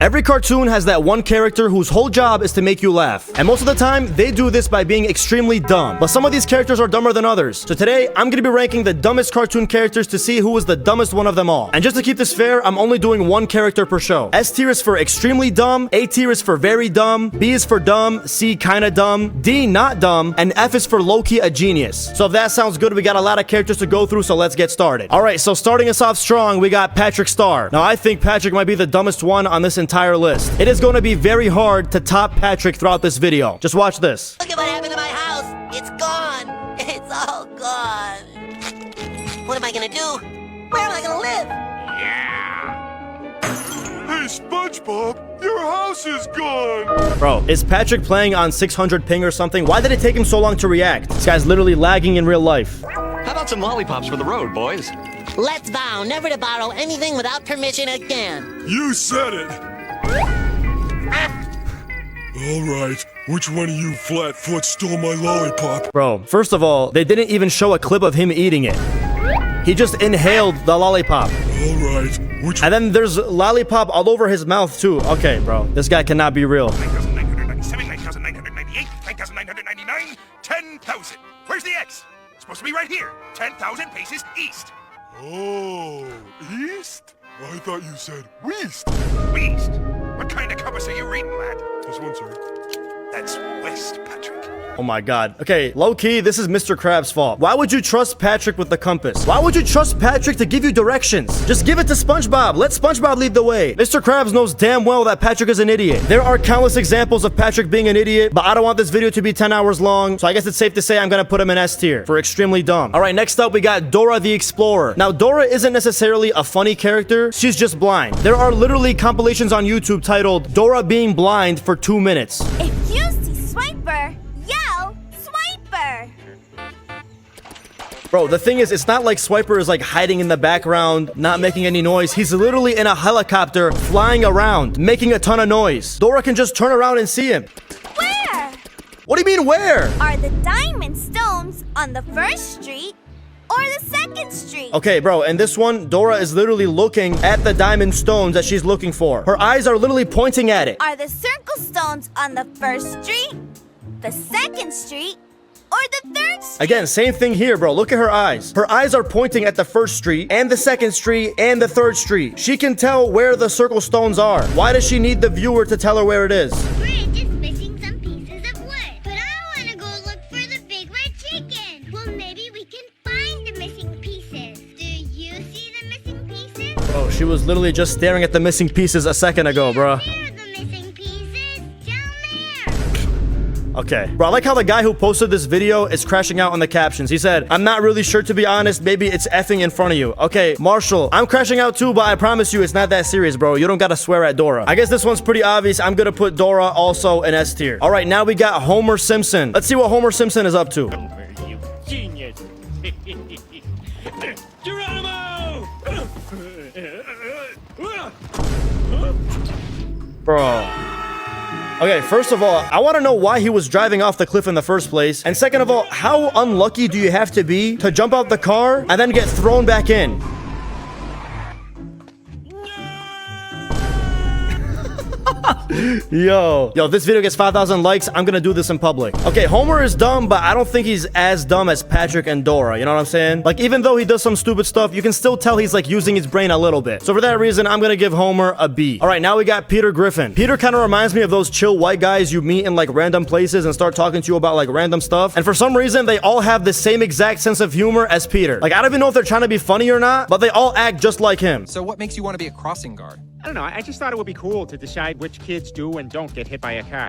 Every cartoon has that one character whose whole job is to make you laugh. And most of the time, they do this by being extremely dumb. But some of these characters are dumber than others. So today, I'm gonna be ranking the dumbest cartoon characters to see who is the dumbest one of them all. And just to keep this fair, I'm only doing one character per show. S tier is for extremely dumb, A tier is for very dumb, B is for dumb, C kinda dumb, D not dumb, and F is for low-key a genius. So if that sounds good, we got a lot of characters to go through, so let's get started. Alright, so starting us off strong, we got Patrick Star. Now, I think Patrick might be the dumbest one on this entire list. It is going to be very hard to top Patrick throughout this video. Just watch this. Look at what happened to my house. It's gone. It's all gone. What am I gonna do? Where am I gonna live? Hey, SpongeBob, your house is gone! Bro, is Patrick playing on 600 ping or something? Why did it take him so long to react? This guy's literally lagging in real life. How about some lollipops for the road, boys? Let's vow never to borrow anything without permission again. You said it! Alright, which one of you flatfoot stole my lollipop? Bro, first of all, they didn't even show a clip of him eating it. He just inhaled the lollipop. Alright, which And then there's lollipop all over his mouth too. Okay, bro, this guy cannot be real. 9,997, 9,998, 9,999, 10,000. Where's the X? It's supposed to be right here. 10,000 paces east. Oh, east? I thought you said west. West? What kind of compass are you reading, lad? This one, sir. That's west, Patrick. Oh my god. Okay, low-key, this is Mr. Krabs' fault. Why would you trust Patrick with the compass? Why would you trust Patrick to give you directions? Just give it to SpongeBob. Let SpongeBob lead the way. Mr. Krabs knows damn well that Patrick is an idiot. There are countless examples of Patrick being an idiot, but I don't want this video to be 10 hours long, so I guess it's safe to say I'm gonna put him in S tier for extremely dumb. Alright, next up, we got Dora the Explorer. Now, Dora isn't necessarily a funny character. She's just blind. There are literally compilations on YouTube titled Dora being blind for 2 minutes. If you see Swiper, yell Swiper! Bro, the thing is, it's not like Swiper is like hiding in the background, not making any noise. He's literally in a helicopter flying around, making a ton of noise. Dora can just turn around and see him. Where? What do you mean, where? Are the diamond stones on the first street or the second street? Okay, bro, and this one, Dora is literally looking at the diamond stones that she's looking for. Her eyes are literally pointing at it. Are the circle stones on the first street, the second street, or the third street? Again, same thing here, bro. Look at her eyes. Her eyes are pointing at the first street, and the second street, and the third street. She can tell where the circle stones are. Why does she need the viewer to tell her where it is? Bridge is missing some pieces of wood. But I want to go look for the big red chicken. Well, maybe we can find the missing pieces. Do you see the missing pieces? Bro, she was literally just staring at the missing pieces a second ago, bro. Here are the missing pieces. Down there. Okay. Bro, I like how the guy who posted this video is crashing out on the captions. He said, I'm not really sure, to be honest. Maybe it's effing in front of you. Okay, Marshall, I'm crashing out too, but I promise you it's not that serious, bro. You don't gotta swear at Dora. I guess this one's pretty obvious. I'm gonna put Dora also in S tier. All right, now we got Homer Simpson. Let's see what Homer Simpson is up to. You genius! Geronimo! Bro. Okay, first of all, I want to know why he was driving off the cliff in the first place. And second of all, how unlucky do you have to be to jump out the car and then get thrown back in? Yo, this video gets 5,000 likes. I'm gonna do this in public. Okay, Homer is dumb, but I don't think he's as dumb as Patrick and Dora. You know what I'm saying? Like, even though he does some stupid stuff, you can still tell he's like using his brain a little bit. So for that reason, I'm gonna give Homer a B. All right, now we got Peter Griffin. Peter kind of reminds me of those chill white guys you meet in like random places and start talking to you about like random stuff. And for some reason, they all have the same exact sense of humor as Peter. Like, I don't even know if they're trying to be funny or not, but they all act just like him. So what makes you want to be a crossing guard? I don't know, I just thought it would be cool to decide which kids do and don't get hit by a car.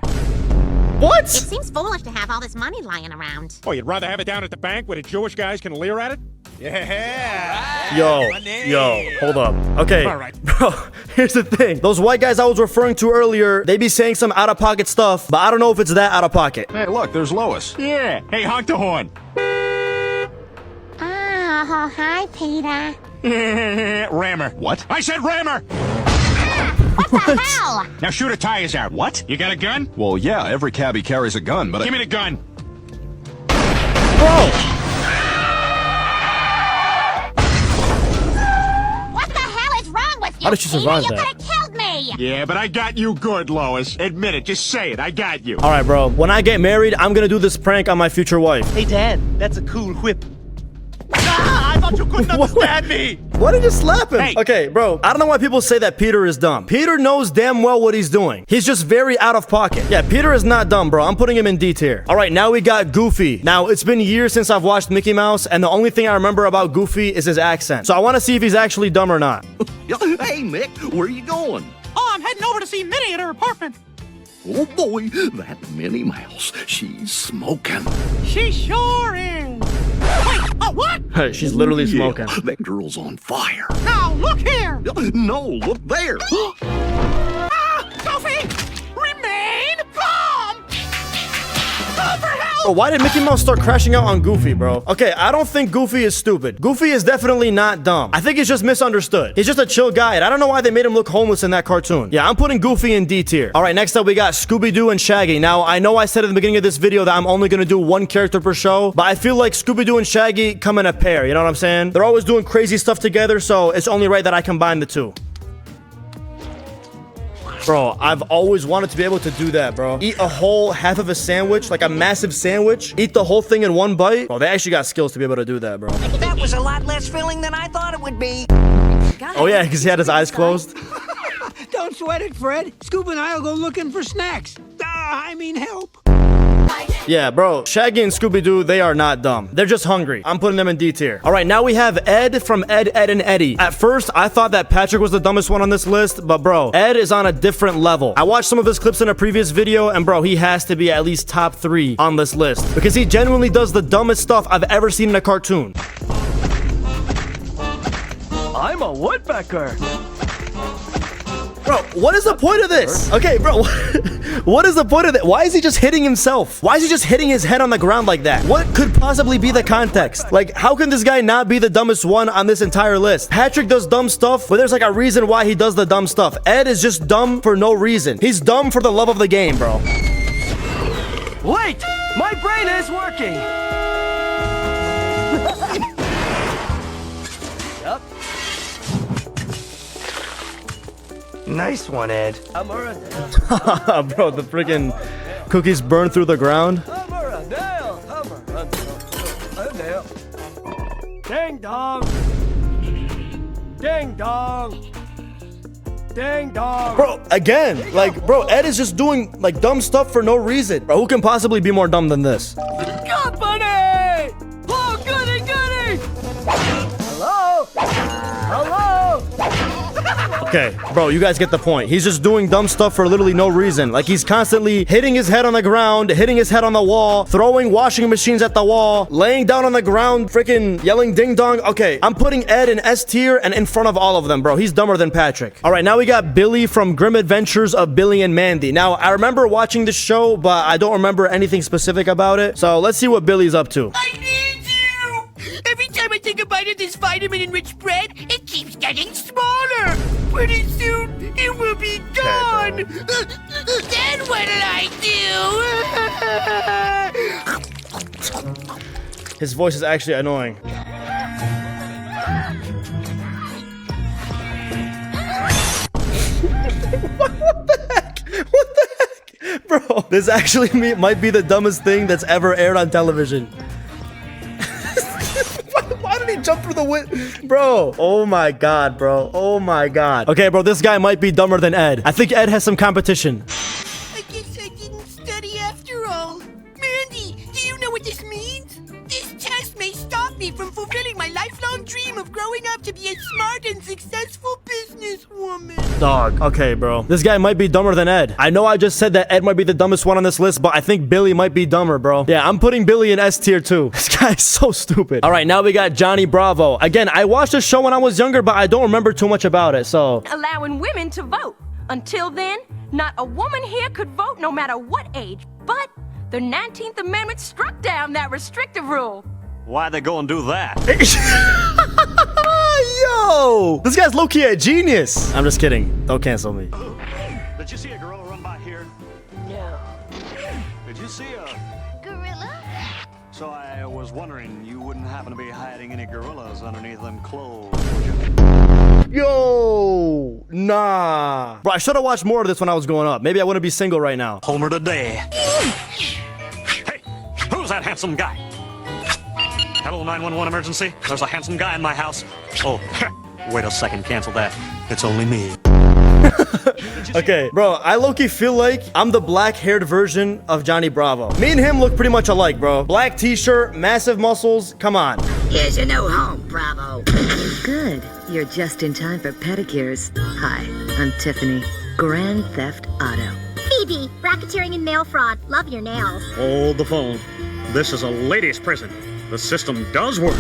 What? It seems foolish to have all this money lying around. Oh, you'd rather have it down at the bank where the Jewish guys can leer at it? Yeah! Yo, hold up. Okay, All right. bro, here's the thing. Those white guys I was referring to earlier, they be saying some out-of-pocket stuff, but I don't know if it's that out-of-pocket. Hey, look, there's Lois. Yeah! Hey, honk the horn! Oh, hi, Peter. Rammer. What? I said rammer! What the hell? Now shoot her tires out. What? You got a gun? Well, yeah, every cabbie carries a gun, but Give me the gun. Bro! What the hell is wrong with you? How did she survive Peter? that? You could have killed me! Yeah, but I got you good, Lois. Admit it. Just say it. I got you. All right, bro. When I get married, I'm gonna do this prank on my future wife. Hey, Dad, that's a cool whip. Ah, I thought you couldn't understand me. Why did you slap him? Hey. Okay, bro. I don't know why people say that Peter is dumb. Peter knows damn well what he's doing. He's just very out of pocket. Yeah, Peter is not dumb, bro. I'm putting him in D tier. All right, now we got Goofy. Now, it's been years since I've watched Mickey Mouse, and the only thing I remember about Goofy is his accent. So I want to see if he's actually dumb or not. Hey, Mick, where you going? Oh, I'm heading over to see Minnie at her apartment. Oh, boy, that Minnie Mouse, she's smoking. She sure is. Wait, what? Hey, she's literally smoking. Yeah, that girl's on fire. Now, look here. No, look there. Goofy, remain calm. Call for help. Bro, why did Mickey Mouse start crashing out on Goofy, bro? Okay, I don't think Goofy is stupid. Goofy is definitely not dumb. I think he's just misunderstood. He's just a chill guy, and I don't know why they made him look homeless in that cartoon. Yeah, I'm putting Goofy in D tier. All right, next up we got Scooby-Doo and Shaggy. Now, I know I said at the beginning of this video that I'm only gonna do one character per show, but I feel like Scooby-Doo and Shaggy come in a pair, you know what I'm saying? They're always doing crazy stuff together, so it's only right that I combine the two. Bro, I've always wanted to be able to do that, bro. Eat a whole half of a sandwich, like a massive sandwich. Eat the whole thing in one bite. Bro, they actually got skills to be able to do that, bro. That was a lot less filling than I thought it would be. Oh yeah, because he had his eyes closed. Don't sweat it, Fred. Scuba and I'll go looking for snacks. Help. Yeah, bro, Shaggy and Scooby-Doo, they are not dumb. They're just hungry. I'm putting them in D tier. All right, now we have Ed from Ed, Ed, and Eddie. At first, I thought that Patrick was the dumbest one on this list, but bro, Ed is on a different level. I watched some of his clips in a previous video, and bro, he has to be at least top 3 on this list because he genuinely does the dumbest stuff I've ever seen in a cartoon. I'm a woodpecker. Bro, what is the point of this? Okay, bro, what is the point of it? Why is he just hitting himself? Why is he just hitting his head on the ground like that? What could possibly be the context? Like, how can this guy not be the dumbest one on this entire list? Patrick does dumb stuff, but there's like a reason why he does the dumb stuff. Ed is just dumb for no reason. He's dumb for the love of the game, bro. Wait, my brain is working. Yep. Nice one, Ed. Bro, the freaking cookies burn through the ground. Ding dong. Ding dong. Ding dong. Bro, again, like, bro, Ed is just doing like dumb stuff for no reason. Bro, who can possibly be more dumb than this? Company! Oh, goody, goody! Hello? Hello? Okay, bro, you guys get the point. He's just doing dumb stuff for literally no reason. Like, he's constantly hitting his head on the ground, hitting his head on the wall, throwing washing machines at the wall, laying down on the ground, freaking yelling ding dong. Okay, I'm putting Ed in S tier and in front of all of them, bro. He's dumber than Patrick. All right, now we got Billy from Grim Adventures of Billy and Mandy. Now, I remember watching this show, but I don't remember anything specific about it. So let's see what Billy's up to. I need you! Every time I take a bite of this vitamin-enriched bread, it keeps getting smaller. Pretty soon, it will be gone. Then what'll I do? His voice is actually annoying. What the heck? What the heck? Bro, this actually might be the dumbest thing that's ever aired on television. Why did he jump through the window? Bro, oh my god, bro. Oh my god. Okay, bro, this guy might be dumber than Ed. I think Ed has some competition. I guess I didn't study after all. Mandy, do you know what this means? This test may stop me from fulfilling my lifelong dream of growing up to be a smart and successful businesswoman. Dog. Okay, bro. This guy might be dumber than Ed. I know I just said that Ed might be the dumbest one on this list, but I think Billy might be dumber, bro. Yeah, I'm putting Billy in S tier too. This guy is so stupid. All right, now we got Johnny Bravo. Again, I watched this show when I was younger, but I don't remember too much about it, so. Allowing women to vote. Until then, not a woman here could vote no matter what age, but the 19th Amendment struck down that restrictive rule. Why'd they go and do that? Yo! This guy's low-key a genius. I'm just kidding. Don't cancel me. Did you see a gorilla run by here? No. Did you see a... Gorilla? So I was wondering, you wouldn't happen to be hiding any gorillas underneath them clothes, would you? Yo, nah. Bro, I should have watched more of this when I was growing up. Maybe I wouldn't be single right now. Homer today. Hey, who's that handsome guy? Hello, 911 emergency. There's a handsome guy in my house. Oh, wait a second, cancel that. It's only me. Okay, bro, I low-key feel like I'm the black-haired version of Johnny Bravo. Me and him look pretty much alike, bro. Black t-shirt, massive muscles. Come on. Here's your new home, Bravo. Good. You're just in time for pedicures. Hi, I'm Tiffany. Grand Theft Auto. Phoebe, racketeering and mail fraud. Love your nails. Hold the phone. This is a ladies' prison. The system does work.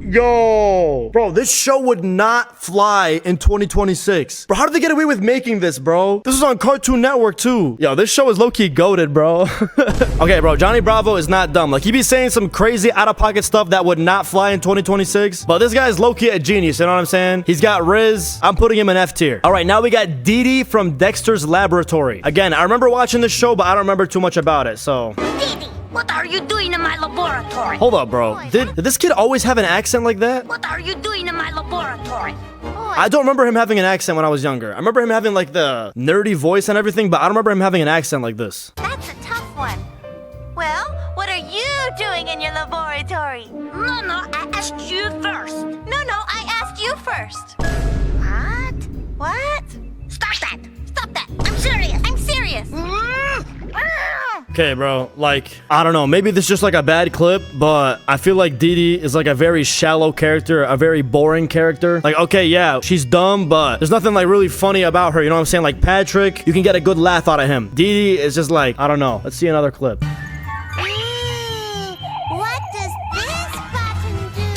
Yo, bro, this show would not fly in 2026. Bro, how did they get away with making this, bro? This is on Cartoon Network, too. Yo, this show is low-key goated, bro. Okay, bro, Johnny Bravo is not dumb. Like, he be saying some crazy out-of-pocket stuff that would not fly in 2026. But this guy is low-key a genius, you know what I'm saying? He's got Riz. I'm putting him in F tier. All right, now we got Dee Dee from Dexter's Laboratory. Again, I remember watching this show, but I don't remember too much about it, so... Dee Dee, what are you doing in my laboratory? Hold up, bro. Did this kid always have an accent like that? What are you doing in my laboratory? I don't remember him having an accent when I was younger. I remember him having like the nerdy voice and everything, but I don't remember him having an accent like this. That's a tough one. Well, what are you doing in your laboratory? No, I asked you first. No, I asked you first. What? Stop that! Stop that! I'm serious! I'm serious. Okay, bro, like, I don't know, maybe this is just like a bad clip, but I feel like Dee Dee is like a very shallow character, a very boring character. Like, okay, yeah, she's dumb, but there's nothing like really funny about her, you know what I'm saying? Like Patrick, you can get a good laugh out of him. Dee Dee is just like, I don't know. Let's see another clip. What does this button do?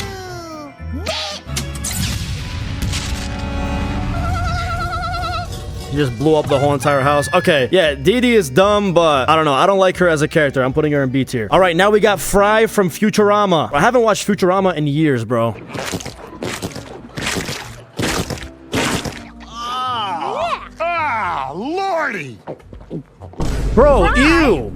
He just blew up the whole entire house. Okay, yeah, Dee Dee is dumb, but I don't know. I don't like her as a character. I'm putting her in B tier. All right, now we got Fry from Futurama. I haven't watched Futurama in years, bro. Ah, lordy! Bro, ew.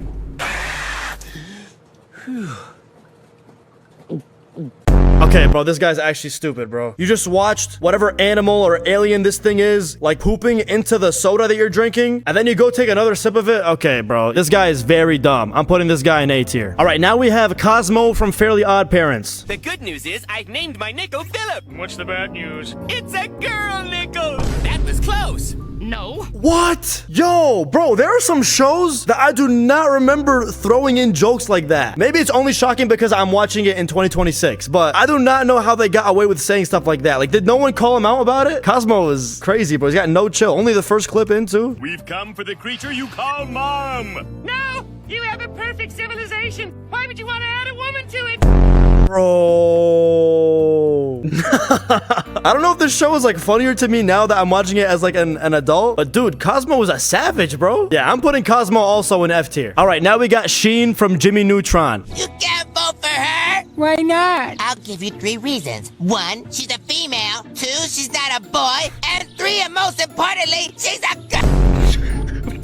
Okay, bro, this guy's actually stupid, bro. You just watched whatever animal or alien this thing is, like, pooping into the soda that you're drinking, and then you go take another sip of it? Okay, bro, this guy is very dumb. I'm putting this guy in A tier. All right, now we have Cosmo from Fairly Odd Parents. The good news is I've named my nickel Philip. What's the bad news? It's a girl nickel. That was close. No. What? Yo, bro, there are some shows that I do not remember throwing in jokes like that. Maybe it's only shocking because I'm watching it in 2026, but I do not know how they got away with saying stuff like that. Like, did no one call him out about it? Cosmo is crazy, bro. He's got no chill. Only the first clip in, too. We've come for the creature you call Mom! No, you have a perfect civilization. Why would you want to add a woman to it? Bro. I don't know if this show is like funnier to me now that I'm watching it as like an adult, but dude, Cosmo was a savage, bro. Yeah, I'm putting Cosmo also in F tier. All right, now we got Sheen from Jimmy Neutron. You can't vote for her? Why not? I'll give you 3 reasons. 1, she's a female. 2, she's not a boy. And 3, and most importantly, she's a girl.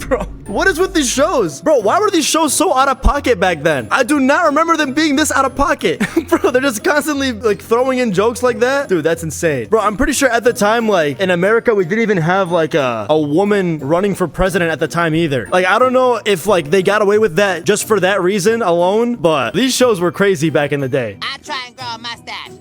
Bro, what is with these shows? Bro, why were these shows so out of pocket back then? I do not remember them being this out of pocket. Bro, they're just constantly like throwing in jokes like that. Dude, that's insane. Bro, I'm pretty sure at the time, like in America, we didn't even have like a woman running for president at the time either. Like, I don't know if like they got away with that just for that reason alone, but these shows were crazy back in the day. I'll try and grow a mustache.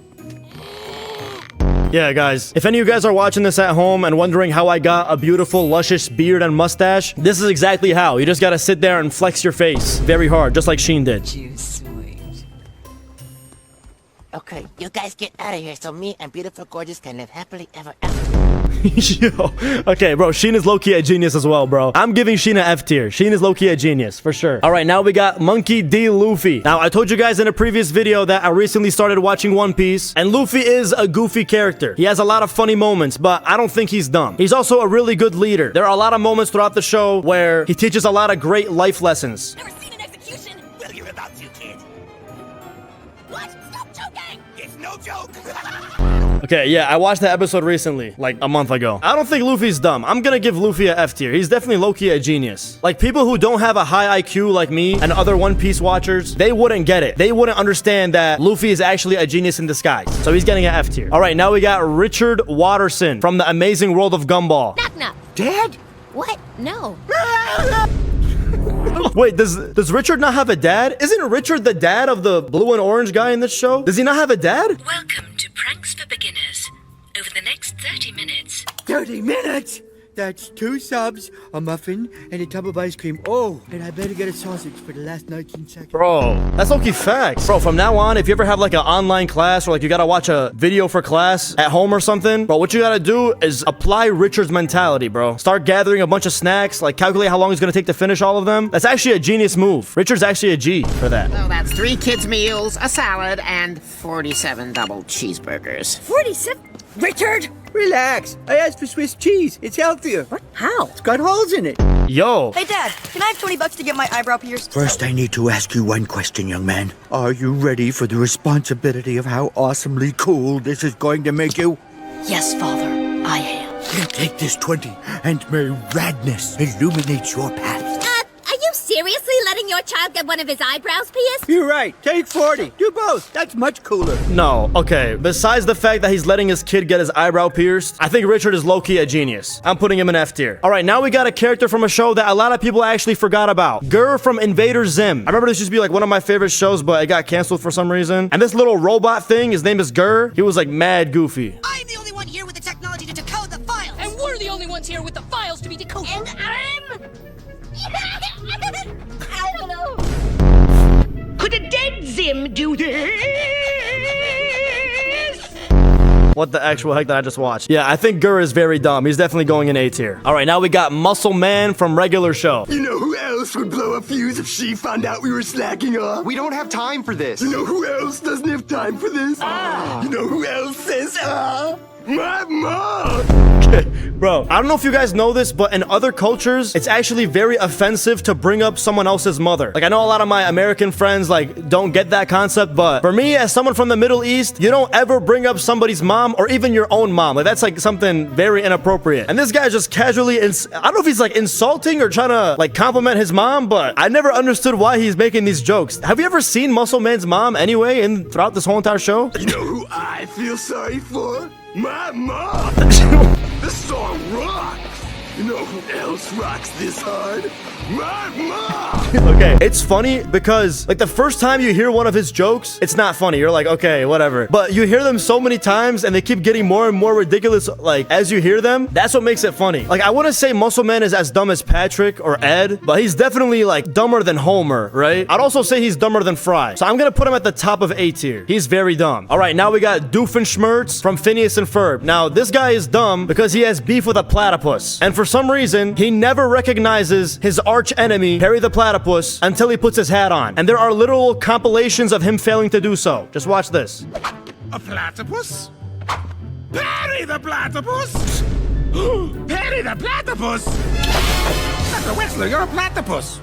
Yeah, guys, if any of you guys are watching this at home and wondering how I got a beautiful, luscious beard and mustache, this is exactly how. You just gotta sit there and flex your face very hard, just like Sheen did. You sweet. Okay, you guys get out of here so me and beautiful gorgeous can live happily ever after. Yo, okay, bro, Sheen is low-key a genius as well, bro. I'm giving Sheen an F tier. Sheen is low-key a genius, for sure. All right, now we got Monkey D. Luffy. Now, I told you guys in a previous video that I recently started watching One Piece, and Luffy is a goofy character. He has a lot of funny moments, but I don't think he's dumb. He's also a really good leader. There are a lot of moments throughout the show where he teaches a lot of great life lessons. Never seen an execution? Well, you're about to, kid. What? Stop joking! It's no joke! Okay, yeah, I watched that episode recently, like a month ago. I don't think Luffy's dumb. I'm gonna give Luffy a F tier. He's definitely low-key a genius. Like, people who don't have a high IQ like me and other One Piece watchers, they wouldn't get it. They wouldn't understand that Luffy is actually a genius in disguise. So he's getting an F tier. All right, now we got Richard Watterson from The Amazing World of Gumball. Knock knock. Dad? What? No. Wait, does Richard not have a dad? Isn't Richard the dad of the blue and orange guy in this show? Does he not have a dad? Welcome to Pranks for Beginners. Over the next 30 minutes. 30 minutes? That's 2 subs, a muffin, and a tub of ice cream. Oh, and I better get a sausage for the last 19 seconds. Bro, that's low-key facts. Bro, from now on, if you ever have like an online class or like you gotta watch a video for class at home or something, bro, what you gotta do is apply Richard's mentality, bro. Start gathering a bunch of snacks, like calculate how long it's gonna take to finish all of them. That's actually a genius move. Richard's actually a G for that. Oh, that's 3 kids' meals, a salad, and 47 double cheeseburgers. 47? Richard? Relax. I asked for Swiss cheese. It's healthier. What? How? It's got holes in it. Yo. Hey, Dad, can I have $20 to get my eyebrow pierced? First, I need to ask you one question, young man. Are you ready for the responsibility of how awesomely cool this is going to make you? Yes, Father, I am. Here, take this 20, and may radness illuminate your path. Are you seriously letting your child get one of his eyebrows pierced? You're right. Take 40. Do both. That's much cooler. No, okay. Besides the fact that he's letting his kid get his eyebrow pierced, I think Richard is low-key a genius. I'm putting him in F tier. All right, now we got a character from a show that a lot of people actually forgot about. Girr from Invader Zim. I remember this used to be like one of my favorite shows, but it got canceled for some reason. And this little robot thing, his name is Girr. He was like mad goofy. I'm the only one here with the technology to decode the files. And we're the only ones here with the files to be decoded. And I'm... I don't know. Could a dead Zim do this? What the actual heck did I just watch? Yeah, I think Girr is very dumb. He's definitely going in A tier. All right, now we got Muscle Man from regular show. You know who else would blow a fuse if she found out we were slacking off? We don't have time for this. You know who else doesn't have time for this? You know who else says, my mom! Bro, I don't know if you guys know this, but in other cultures, it's actually very offensive to bring up someone else's mother. Like, I know a lot of my American friends, like, don't get that concept, but for me, as someone from the Middle East, you don't ever bring up somebody's mom or even your own mom. Like, that's, like, something very inappropriate. And this guy's just casually, I don't know if he's, like, insulting or trying to, like, compliment his mom, but I never understood why he's making these jokes. Have you ever seen Muscle Man's mom anyway throughout this whole entire show? You know who I feel sorry for? My mom! This song rocks! You know who else rocks this hard? My mom! Okay, it's funny because, like, the first time you hear one of his jokes, it's not funny. You're like, okay, whatever. But you hear them so many times and they keep getting more and more ridiculous, like, as you hear them. That's what makes it funny. Like, I wouldn't say Muscle Man is as dumb as Patrick or Ed, but he's definitely, like, dumber than Homer, right? I'd also say he's dumber than Fry. So I'm gonna put him at the top of A tier. He's very dumb. All right, now we got Doofenshmirtz from Phineas and Ferb. Now, this guy is dumb because he has beef with a platypus. And for some reason, he never recognizes his arch enemy, Perry the Platypus, until he puts his hat on. And there are literal compilations of him failing to do so. Just watch this. A platypus? Perry the Platypus? Perry the Platypus? Dr. Wetzler, you're a platypus.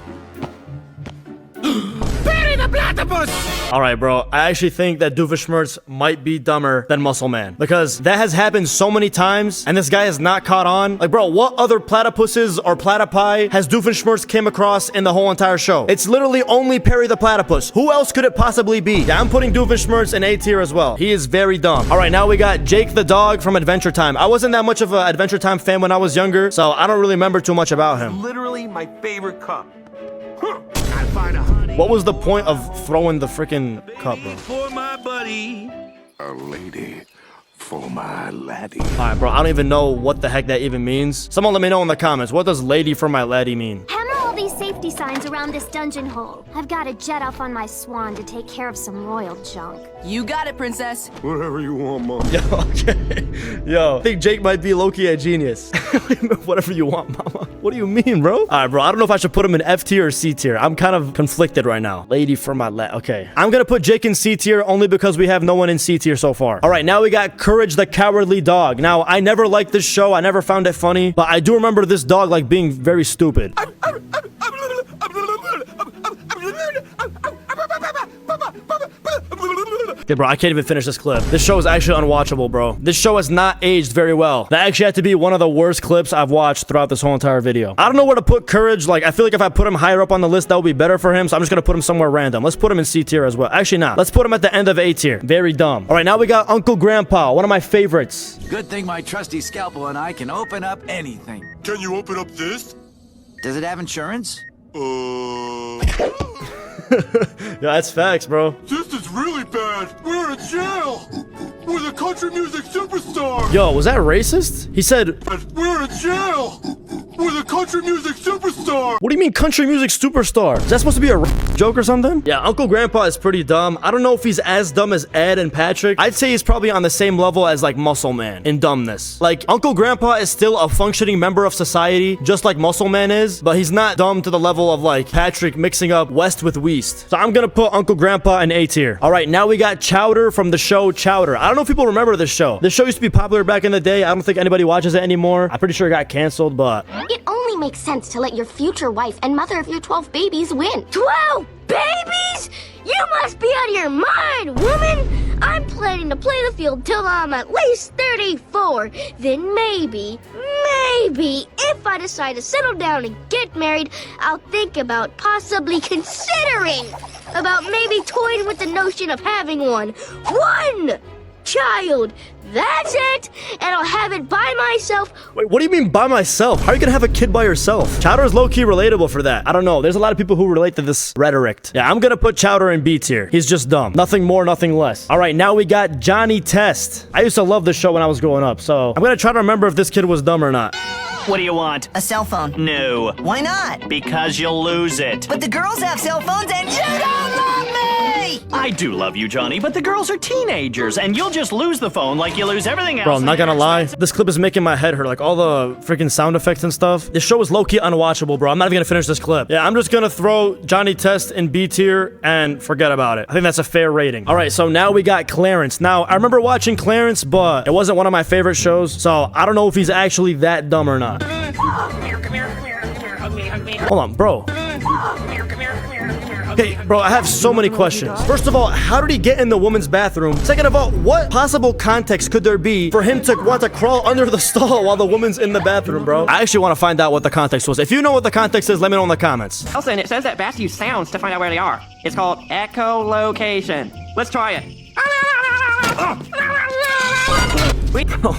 Perry the Platypus! All right, bro. I actually think that Doofenshmirtz might be dumber than Muscle Man because that has happened so many times and this guy has not caught on. Like, bro, what other platypuses or platypi has Doofenshmirtz came across in the whole entire show? It's literally only Perry the Platypus. Who else could it possibly be? Yeah, I'm putting Doofenshmirtz in A tier as well. He is very dumb. All right, now we got Jake the dog from Adventure Time. I wasn't that much of an Adventure Time fan when I was younger, so I don't really remember too much about him. Literally my favorite cup. What was the point of throwing the freaking cup, bro? For my buddy. A lady for my laddie. All right, bro, I don't even know what the heck that even means. Someone let me know in the comments. What does lady for my laddie mean? Hammer all these safety signs around this dungeon hole. I've got to jet off on my swan to take care of some royal junk. You got it, princess. Whatever you want, Mom. Yo, okay. Yo, I think Jake might be low-key a genius. Whatever you want, mama. What do you mean, bro? All right, bro, I don't know if I should put him in F tier or C tier. I'm kind of conflicted right now. Lady for my okay. I'm gonna put Jake in C tier only because we have no one in C tier so far. All right, now we got Courage the Cowardly Dog. Now, I never liked this show. I never found it funny, but I do remember this dog, like, being very stupid. Okay, bro, I can't even finish this clip. This show is actually unwatchable, bro. This show has not aged very well. That actually had to be one of the worst clips I've watched throughout this whole entire video. I don't know where to put Courage. Like, I feel like if I put him higher up on the list, that would be better for him. So I'm just gonna put him somewhere random. Let's put him in C tier as well. Actually, not. Let's put him at the end of A tier. Very dumb. All right, now we got Uncle Grandpa, one of my favorites. Good thing my trusty scalpel and I can open up anything. Can you open up this? Does it have insurance? Yeah, that's facts, bro. This is really bad. We're in jail. We're the country music superstar. Yo, was that racist? He said, we're in jail. We're the country music superstar. What do you mean country music superstar? Is that supposed to be a joke or something? Yeah, Uncle Grandpa is pretty dumb. I don't know if he's as dumb as Ed and Patrick. I'd say he's probably on the same level as like Muscle Man in dumbness. Like, Uncle Grandpa is still a functioning member of society, just like Muscle Man is, but he's not dumb to the level of like Patrick mixing up West with Weast. So I'm gonna put Uncle Grandpa in A tier. All right, now we got Chowder from the show Chowder. I don't know if people remember this show. This show used to be popular back in the day. I don't think anybody watches it anymore. I'm pretty sure it got canceled, but It only makes sense to let your future wife and mother of your 12 babies win. 12 babies? You must be out of your mind, woman! I'm planning to play the field till I'm at least 34. Then maybe, if I decide to settle down and get married, I'll think about possibly considering about maybe toying with the notion of having one child. That's it, and I'll have it by myself. Wait, what do you mean by myself? How are you gonna have a kid by yourself? Chowder is low-key relatable for that. I don't know. There's a lot of people who relate to this rhetoric. Yeah, I'm gonna put Chowder in B tier. He's just dumb. Nothing more, nothing less. All right, now we got Johnny Test. I used to love this show when I was growing up, so I'm gonna try to remember if this kid was dumb or not. What do you want? A cell phone. No. Why not? Because you'll lose it. But the girls have cell phones and you don't love me! I do love you, Johnny, but the girls are teenagers, and you'll just lose the phone like you lose everything else. Bro, I'm not gonna lie. This clip is making my head hurt. Like, all the freaking sound effects and stuff. This show is low-key unwatchable, bro. I'm not even gonna finish this clip. Yeah, I'm just gonna throw Johnny Test in B tier and forget about it. I think that's a fair rating. All right, so now we got Clarence. Now, I remember watching Clarence, but it wasn't one of my favorite shows, so I don't know if he's actually that dumb or not. Hold on, bro. Okay, bro, I have so many questions. First of all, how did he get in the woman's bathroom? Second of all, what possible context could there be for him to want to crawl under the stall while the woman's in the bathroom, bro? I actually want to find out what the context was. If you know what the context is, let me know in the comments. Also, and it says that bats use sounds to find out where they are. It's called echolocation. Let's try it. Bro,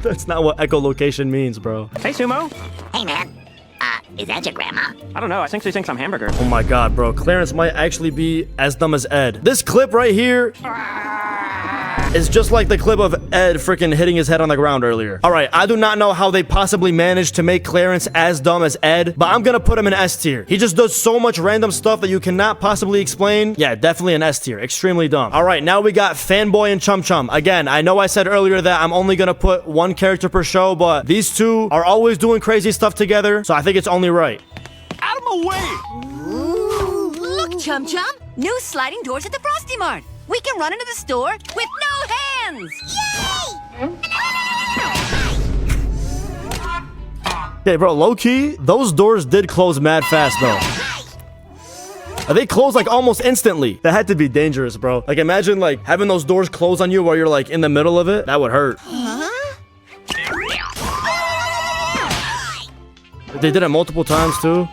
that's not what echolocation means, bro. Hey, Sumo. Hey, man. Is that your grandma? I don't know. I think she thinks I'm hamburger. Oh my god, bro. Clarence might actually be as dumb as Ed. This clip right here is just like the clip of Ed freaking hitting his head on the ground earlier. All right, I do not know how they possibly managed to make Clarence as dumb as Ed, but I'm gonna put him in S tier. He just does so much random stuff that you cannot possibly explain. Yeah, definitely an S tier. Extremely dumb. All right, now we got Fanboy and Chum. Again, I know I said earlier that I'm only gonna put one character per show, but these two are always doing crazy stuff together, so I think it's only right. Out of my way! Ooh, look, Chum. New sliding doors at the Frosty Mart. We can run into the store with no hands! Yay! Okay, bro, low-key, those doors did close mad fast, though. They closed, like, almost instantly. That had to be dangerous, bro. Like, imagine, like, having those doors close on you while you're, like, in the middle of it. That would hurt. They did it multiple times, too.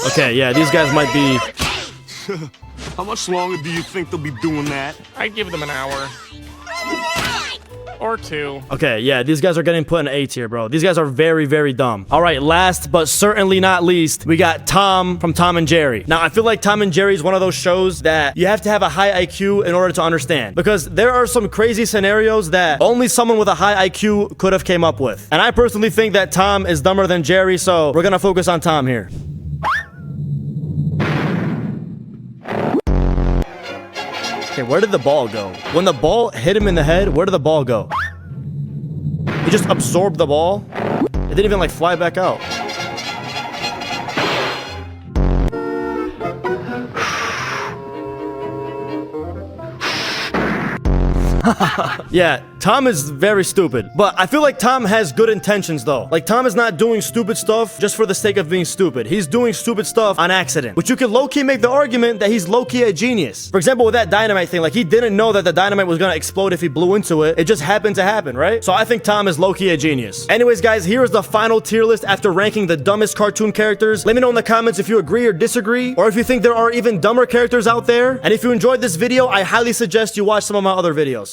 Okay, yeah, these guys might be... How much longer do you think they'll be doing that? I'd give them an hour. Or two. Okay, yeah, these guys are getting put in A tier, bro. These guys are very, very dumb. All right, last but certainly not least, we got Tom from Tom and Jerry. Now, I feel like Tom and Jerry is one of those shows that you have to have a high IQ in order to understand, because there are some crazy scenarios that only someone with a high IQ could have came up with. And I personally think that Tom is dumber than Jerry, so we're gonna focus on Tom here. Okay, where did the ball go? When the ball hit him in the head, where did the ball go? He just absorbed the ball. It didn't even, like, fly back out. Yeah, Tom is very stupid. But I feel like Tom has good intentions though. Like Tom is not doing stupid stuff just for the sake of being stupid. He's doing stupid stuff on accident. Which you could low-key make the argument that he's low-key a genius. For example, with that dynamite thing, like he didn't know that the dynamite was gonna explode if he blew into it. It just happened to happen, right? So I think Tom is low-key a genius. Anyways, guys, here is the final tier list after ranking the dumbest cartoon characters. Let me know in the comments if you agree or disagree, or if you think there are even dumber characters out there. And if you enjoyed this video, I highly suggest you watch some of my other videos.